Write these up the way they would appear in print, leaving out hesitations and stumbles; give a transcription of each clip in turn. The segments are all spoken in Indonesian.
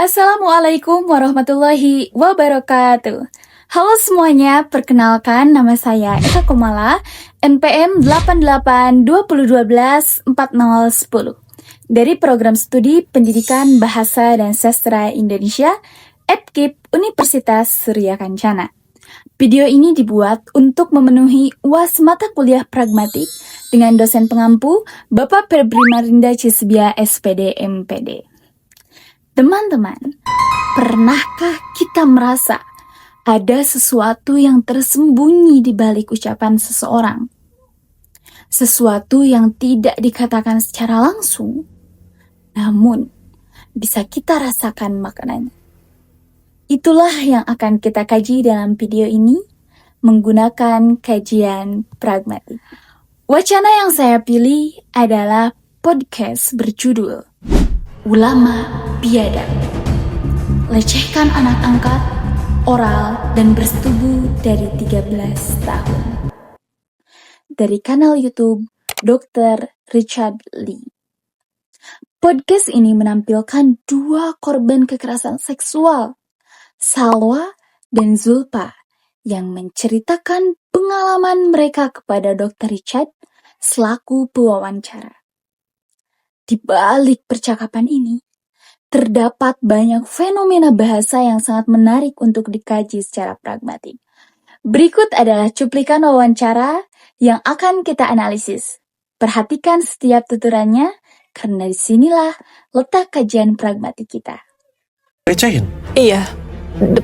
Assalamualaikum warahmatullahi wabarakatuh. Halo semuanya, perkenalkan nama saya Eka Kumala, NPM 8820124010 dari Program Studi Pendidikan Bahasa dan Sastra Indonesia @KIP Universitas Surya Kencana. Video ini dibuat untuk memenuhi UAS mata kuliah pragmatik dengan dosen pengampu Bapak Febri Marinda Cisbia SPD MPD. Teman-teman, pernahkah kita merasa ada sesuatu yang tersembunyi di balik ucapan seseorang? Sesuatu yang tidak dikatakan secara langsung, namun bisa kita rasakan maknanya. Itulah yang akan kita kaji dalam video ini menggunakan kajian pragmatik. Wacana yang saya pilih adalah podcast berjudul Ulama Biadab, lecehkan anak angkat, oral dan bersetubuh dari 13 tahun. Dari kanal YouTube Dr. Richard Lee. Podcast ini menampilkan dua korban kekerasan seksual, Salwa dan Zulfa, yang menceritakan pengalaman mereka kepada Dr. Richard selaku pewawancara. Di balik percakapan ini, terdapat banyak fenomena bahasa yang sangat menarik untuk dikaji secara pragmatik. Berikut adalah cuplikan wawancara yang akan kita analisis. Perhatikan setiap tuturannya, karena disinilah letak kajian pragmatik kita. Recehin? Iya,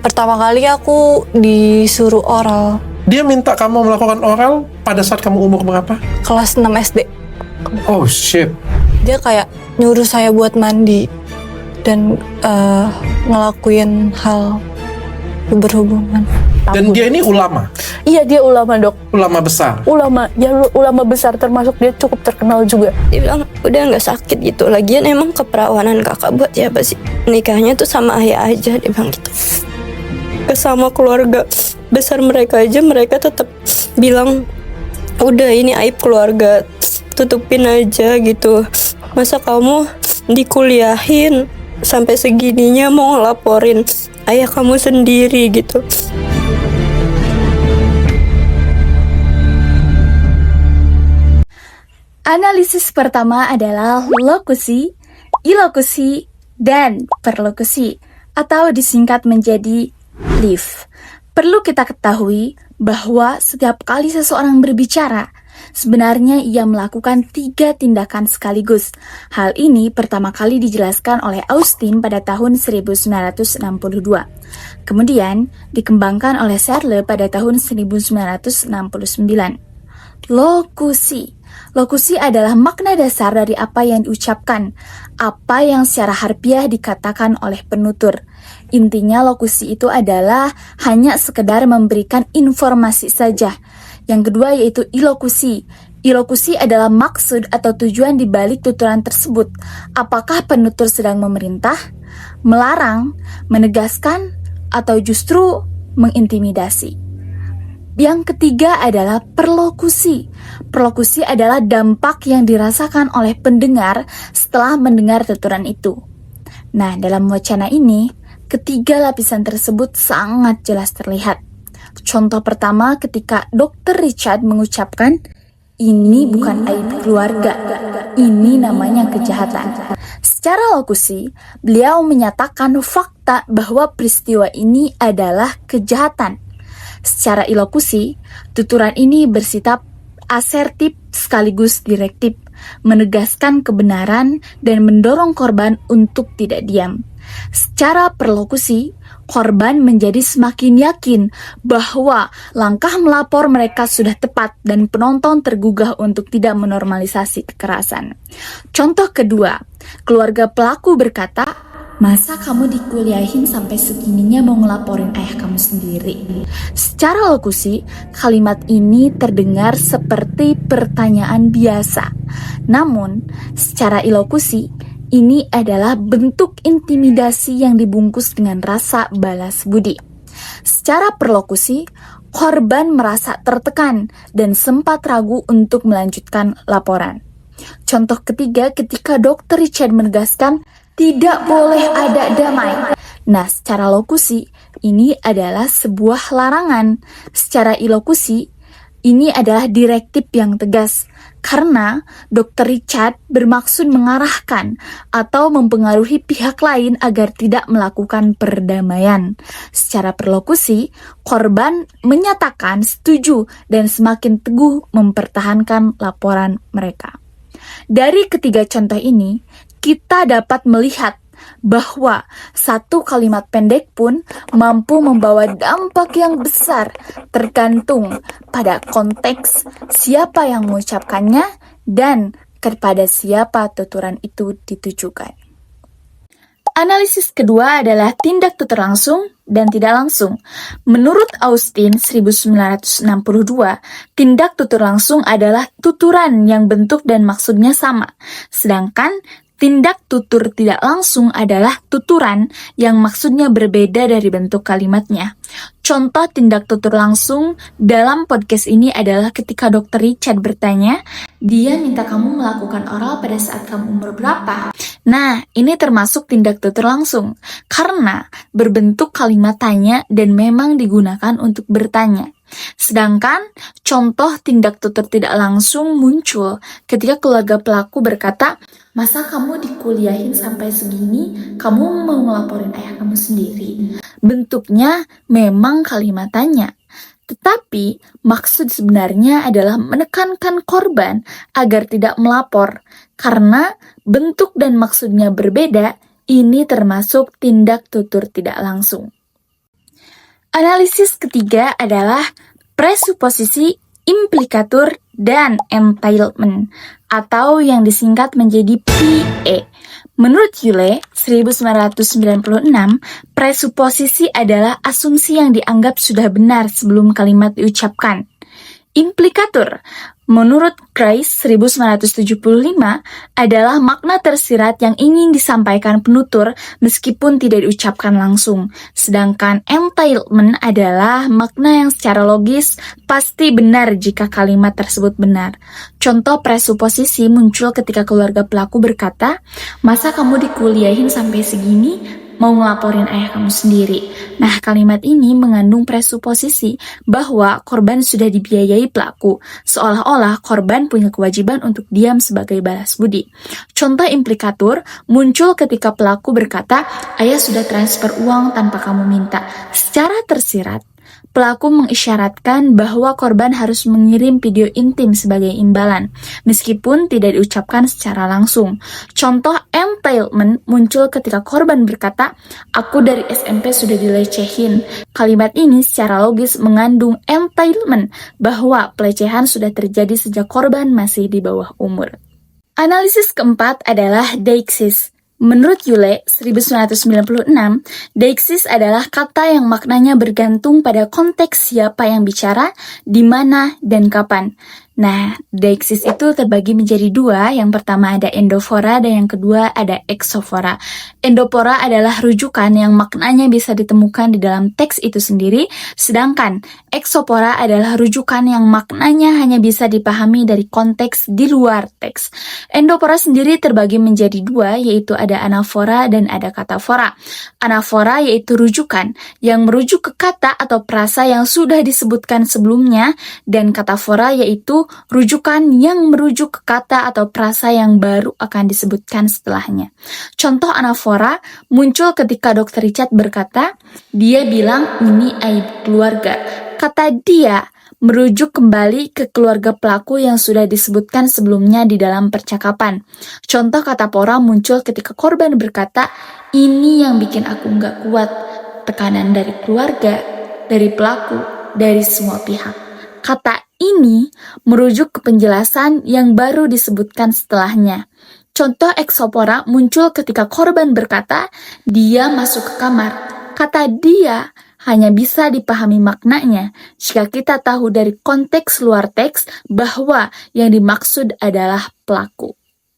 pertama kali aku disuruh oral. Dia minta kamu melakukan oral pada saat kamu umur berapa? Kelas 6 SD. Oh shit. Dia kayak nyuruh saya buat mandi dan ngelakuin hal berhubungan. Dan dia ini ulama? Iya, dia ulama, Dok. Ulama besar? Ulama besar, termasuk dia cukup terkenal juga. Dia bilang udah gak sakit gitu. Lagian emang keperawanan kakak buat siapa sih? Nikahnya tuh sama ayah aja, dia bilang gitu. Sama keluarga besar mereka aja, mereka tetap bilang udah ini aib keluarga, tutupin aja gitu. Masa kamu dikuliahin sampai segininya mau ngelaporin ayah kamu sendiri gitu. Analisis pertama adalah lokusi, ilokusi, dan perlokusi, atau disingkat menjadi LIF. Perlu kita ketahui bahwa setiap kali seseorang berbicara, sebenarnya ia melakukan 3 tindakan sekaligus. Hal ini pertama kali dijelaskan oleh Austin pada tahun 1962. Kemudian dikembangkan oleh Searle pada tahun 1969. Lokusi adalah makna dasar dari apa yang diucapkan, apa yang secara harfiah dikatakan oleh penutur. Intinya lokusi itu adalah hanya sekedar memberikan informasi saja. Yang kedua yaitu ilokusi. Ilokusi adalah maksud atau tujuan di balik tuturan tersebut. Apakah penutur sedang memerintah, melarang, menegaskan, atau justru mengintimidasi. Yang ketiga adalah perlokusi. Perlokusi adalah dampak yang dirasakan oleh pendengar setelah mendengar tuturan itu. Nah, dalam wacana ini, ketiga lapisan tersebut sangat jelas terlihat. Contoh pertama ketika Dr. Richard mengucapkan, ini bukan aib keluarga, ini namanya kejahatan. Secara lokusi, beliau menyatakan fakta bahwa peristiwa ini adalah kejahatan. Secara ilokusi, tuturan ini bersifat asertif sekaligus direktif, menegaskan kebenaran dan mendorong korban untuk tidak diam. Secara perlokusi, korban menjadi semakin yakin bahwa langkah melapor mereka sudah tepat dan penonton tergugah untuk tidak menormalisasi kekerasan. Contoh kedua, keluarga pelaku berkata, masa kamu dikuliahin sampai segininya mau ngelaporin ayah kamu sendiri? Secara lokusi, kalimat ini terdengar seperti pertanyaan biasa. Namun, secara ilokusi, ini adalah bentuk intimidasi yang dibungkus dengan rasa balas budi. Secara perlokusi, korban merasa tertekan dan sempat ragu untuk melanjutkan laporan. Contoh ketiga, ketika Dr. Richard menegaskan tidak boleh ada damai. Nah, secara lokusi, ini adalah sebuah larangan. Secara ilokusi, ini adalah direktif yang tegas. Karena Dr. Richard bermaksud mengarahkan atau mempengaruhi pihak lain agar tidak melakukan perdamaian. Secara perlokusi, korban menyatakan setuju dan semakin teguh mempertahankan laporan mereka. Dari ketiga contoh ini, kita dapat melihat bahwa satu kalimat pendek pun mampu membawa dampak yang besar tergantung pada konteks siapa yang mengucapkannya dan kepada siapa tuturan itu ditujukan. Analisis kedua adalah tindak tutur langsung dan tidak langsung. Menurut Austin 1962, tindak tutur langsung adalah tuturan yang bentuk dan maksudnya sama. Sedangkan tindak tutur tidak langsung adalah tuturan yang maksudnya berbeda dari bentuk kalimatnya. Contoh tindak tutur langsung dalam podcast ini adalah ketika Dr. Richard bertanya, dia minta kamu melakukan oral pada saat kamu umur berapa? Nah, ini termasuk tindak tutur langsung, karena berbentuk kalimat tanya dan memang digunakan untuk bertanya. Sedangkan contoh tindak tutur tidak langsung muncul ketika keluarga pelaku berkata, masa kamu dikuliahin sampai segini, kamu mau ngelaporin ayah kamu sendiri? Bentuknya memang kalimat tanya, tetapi maksud sebenarnya adalah menekankan korban agar tidak melapor. Karena bentuk dan maksudnya berbeda, ini termasuk tindak tutur tidak langsung. Analisis ketiga adalah presuposisi, implikatur, dan entitlement, atau yang disingkat menjadi PE. Menurut Yule, 1996, presuposisi adalah asumsi yang dianggap sudah benar sebelum kalimat diucapkan. Implikatur, menurut Grice 1975, adalah makna tersirat yang ingin disampaikan penutur meskipun tidak diucapkan langsung. Sedangkan entitlement adalah makna yang secara logis pasti benar jika kalimat tersebut benar. Contoh presuposisi muncul ketika keluarga pelaku berkata, masa kamu dikuliahin sampai segini? Mau ngelaporin ayah kamu sendiri. Nah, kalimat ini mengandung presuposisi bahwa korban sudah dibiayai pelaku, seolah-olah korban punya kewajiban untuk diam sebagai balas budi. Contoh implikatur muncul ketika pelaku berkata, ayah sudah transfer uang tanpa kamu minta. Secara tersirat, pelaku mengisyaratkan bahwa korban harus mengirim video intim sebagai imbalan, meskipun tidak diucapkan secara langsung. Contoh entitlement muncul ketika korban berkata, aku dari SMP sudah dilecehin. Kalimat ini secara logis mengandung entitlement bahwa pelecehan sudah terjadi sejak korban masih di bawah umur. Analisis keempat adalah deixis. Menurut Yule, 1996, deixis adalah kata yang maknanya bergantung pada konteks siapa yang bicara, di mana, dan kapan. Nah, deixis itu terbagi menjadi dua. Yang pertama ada endofora dan yang kedua ada exofora. Endofora adalah rujukan yang maknanya bisa ditemukan di dalam teks itu sendiri, sedangkan exofora adalah rujukan yang maknanya hanya bisa dipahami dari konteks di luar teks. Endofora sendiri terbagi menjadi dua, yaitu ada anafora dan ada katafora. Anafora yaitu rujukan yang merujuk ke kata atau frasa yang sudah disebutkan sebelumnya, dan katafora yaitu rujukan yang merujuk ke kata atau frasa yang baru akan disebutkan setelahnya. Contoh anafora muncul ketika Dr. Richard berkata, dia bilang ini aib keluarga. Kata dia merujuk kembali ke keluarga pelaku yang sudah disebutkan sebelumnya di dalam percakapan. Contoh katafora muncul ketika korban berkata, ini yang bikin aku nggak kuat. Tekanan dari keluarga, dari pelaku, dari semua pihak. Kata ini merujuk ke penjelasan yang baru disebutkan setelahnya. Contoh exofora muncul ketika korban berkata, dia masuk ke kamar. Kata dia hanya bisa dipahami maknanya jika kita tahu dari konteks luar teks bahwa yang dimaksud adalah pelaku.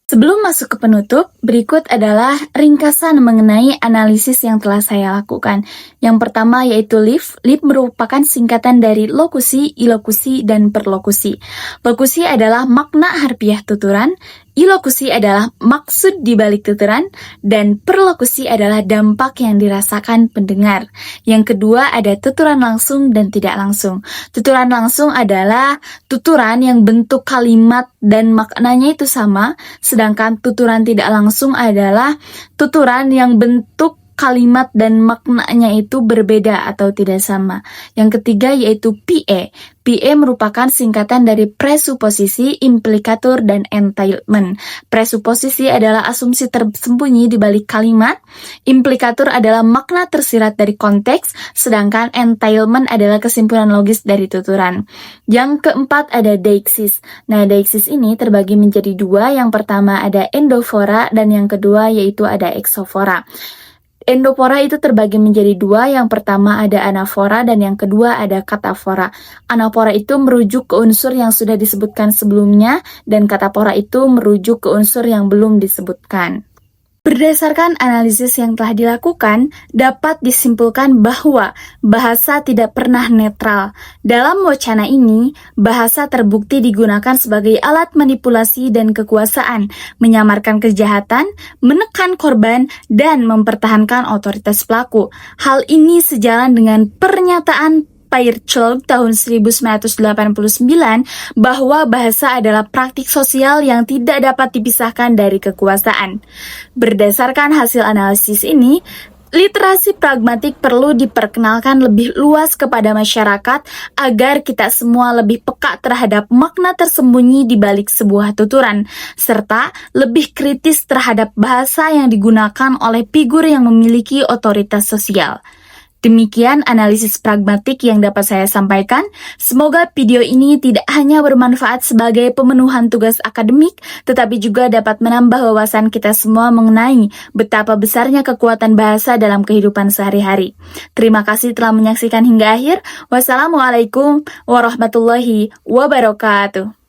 Sebelum masuk ke penutup, berikut adalah ringkasan mengenai analisis yang telah saya lakukan. Yang pertama yaitu LIF. LIF merupakan singkatan dari lokusi, ilokusi, dan perlokusi. Lokusi adalah makna harfiah tuturan, Ilokusi adalah maksud di balik tuturan, dan perlokusi adalah dampak yang dirasakan pendengar. Yang kedua ada tuturan langsung dan tidak langsung. Tuturan langsung adalah tuturan yang bentuk kalimat dan maknanya itu sama, sedangkan tuturan tidak langsung adalah tuturan yang bentuk kalimat dan maknanya itu berbeda atau tidak sama. Yang ketiga yaitu PE. PE merupakan singkatan dari presuposisi, implikatur, dan entailment. Presuposisi adalah asumsi tersembunyi di balik kalimat, implikatur adalah makna tersirat dari konteks, sedangkan entailment adalah kesimpulan logis dari tuturan. Yang keempat ada deixis. Nah, deixis ini terbagi menjadi dua, yang pertama ada endofora dan yang kedua yaitu ada exofora. Endofora itu terbagi menjadi dua, yang pertama ada anafora dan yang kedua ada katafora. Anafora itu merujuk ke unsur yang sudah disebutkan sebelumnya dan katafora itu merujuk ke unsur yang belum disebutkan. Berdasarkan analisis yang telah dilakukan, dapat disimpulkan bahwa bahasa tidak pernah netral. Dalam wacana ini, bahasa terbukti digunakan sebagai alat manipulasi dan kekuasaan, menyamarkan kejahatan, menekan korban, dan mempertahankan otoritas pelaku. Hal ini sejalan dengan pernyataan Pairchlog tahun 1989 bahwa bahasa adalah praktik sosial yang tidak dapat dipisahkan dari kekuasaan. Berdasarkan hasil analisis ini, literasi pragmatik perlu diperkenalkan lebih luas kepada masyarakat agar kita semua lebih peka terhadap makna tersembunyi di balik sebuah tuturan, serta lebih kritis terhadap bahasa yang digunakan oleh figur yang memiliki otoritas sosial. Demikian analisis pragmatik yang dapat saya sampaikan. Semoga video ini tidak hanya bermanfaat sebagai pemenuhan tugas akademik, tetapi juga dapat menambah wawasan kita semua mengenai betapa besarnya kekuatan bahasa dalam kehidupan sehari-hari. Terima kasih telah menyaksikan hingga akhir. Wassalamualaikum warahmatullahi wabarakatuh.